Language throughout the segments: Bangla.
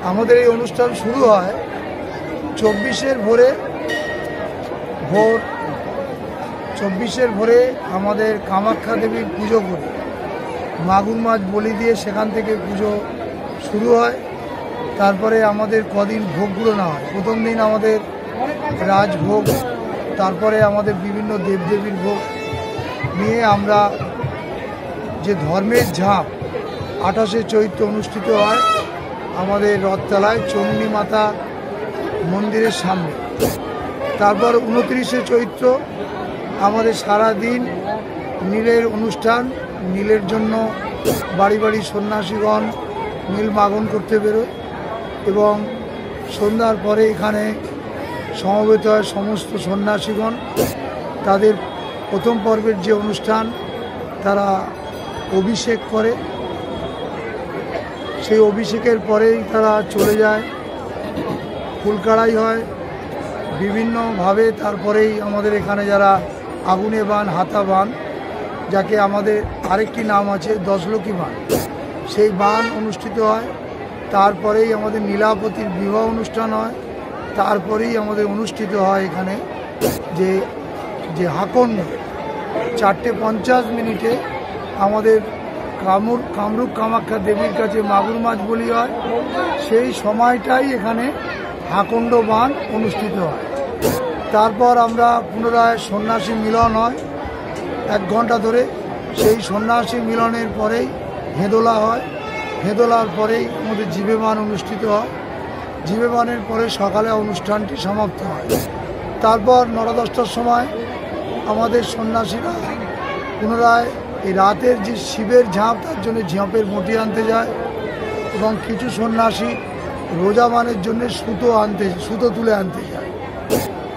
আমাদের এই অনুষ্ঠান শুরু হয় 24-এর ভোরে আমাদের কামাখ্যা দেবীর পুজো করে মাগুর মাছ বলি দিয়ে সেখান থেকে পুজো শুরু হয়। তারপরে আমাদের কদিন ভোগগুলো না হয়। প্রথম দিন আমাদের রাজভোগ, তারপরে আমাদের বিভিন্ন দেবদেবীর ভোগ নিয়ে আমরা যে ধর্মের ঝাঁপ 28শে চৈত্র অনুষ্ঠিত হয় আমাদের রথতলায় চণ্ডী মাতা মন্দিরের সামনে। তারপর 29শে চৈত্র আমাদের সারা দিন নীলের অনুষ্ঠান। নীলের জন্য বাড়ি বাড়ি সন্ন্যাসীগণ নীল মাগন করতে বেরোয় এবং সন্ধ্যার পরে এখানে সমবেত হয় সমস্ত সন্ন্যাসীগণ। তাদের প্রথম পর্বের যে অনুষ্ঠান তারা অভিষেক করে, সেই অভিষেকের পরেই তারা চলে যায়, ফুলকাড়াই হয় বিভিন্নভাবে। তারপরেই আমাদের এখানে যারা আগুনে বান, হাতা বান, যাকে আমাদের আরেকটি নাম আছে দশলক্ষ্মী বান, সেই বান অনুষ্ঠিত হয়। তারপরেই আমাদের নীলাপতির বিবাহ অনুষ্ঠান হয়। তারপরেই আমাদের অনুষ্ঠিত হয় এখানে যে হাকন্ড 4:50 আমাদের কামরূপ কামাখ্যা দেবীর কাছে মাগুর মাছ বলি হয়। সেই সময়টাই এখানে হাকন্ড বান অনুষ্ঠিত হয়। তারপর আমরা পুনরায় সন্ন্যাসী মিলন হয় 1 ঘন্টা ধরে। সেই সন্ন্যাসী মিলনের পরেই হেঁদোলা হয়। হেঁদোলার পরেই আমাদের জীবেবান অনুষ্ঠিত হয়। জীবেবানের পরে সকালে অনুষ্ঠানটি সমাপ্ত হয়। তারপর 9-10টার সময় আমাদের সন্ন্যাসীরা পুনরায় এই রাতের যে শিবের ঝাঁপ, তার জন্য ঝাঁপের মটি আনতে যায় এবং কিছু সন্ন্যাসী রোজা বানের জন্য সুতো তুলে আনতে যায়।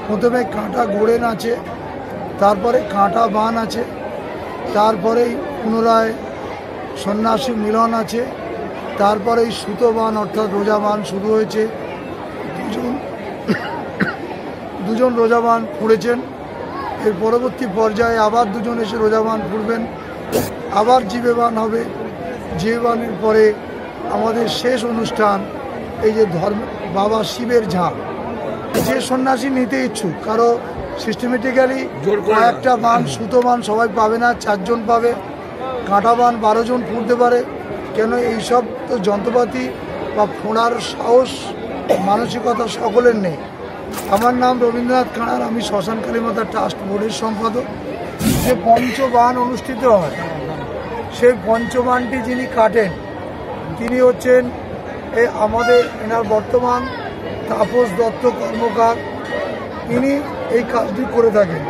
প্রথমে কাঁটা গোড়েন আছে, তারপরে কাঁটা বান আছে, তারপরেই পুনরায় সন্ন্যাসী মিলন আছে, তারপরেই সুতো বান অর্থাৎ রোজা বান শুরু হয়েছে। দুজন রোজা বান ফুঁড়েছেন। এর পরবর্তী পর্যায়ে আবার দুজন এসে রোজা বান ফুঁড়বেন, আবার জীবেবান হবে। জীবেবানের পরে আমাদের শেষ অনুষ্ঠান এই যে বাবা শিবের ঝাঁপ। যে সন্ন্যাসী নিতে ইচ্ছুক, কারো সিস্টেমেটিক্যালি কয়েকটা বান, সুতো বান সবাই পাবে না, 4 জন পাবে। কাঁটা বান 12 জন ফুঁড়তে পারে। কেন এইসব তো যন্ত্রপাতি বা ফোঁড়ার সাহস মানসিকতা সকলের নেই। আমার নাম রবীন্দ্রনাথ কাঁড়ার, আমি শ্মশান কালীমাতা ট্রাস্ট বোর্ডের সম্পাদক। যে পঞ্চবান অনুষ্ঠিত হয়, সেই পঞ্চবানটি যিনি কাটেন তিনি হচ্ছেন এনার বর্তমান তাপস দত্ত কর্মকার। তিনি এই কাজটি করে থাকেন।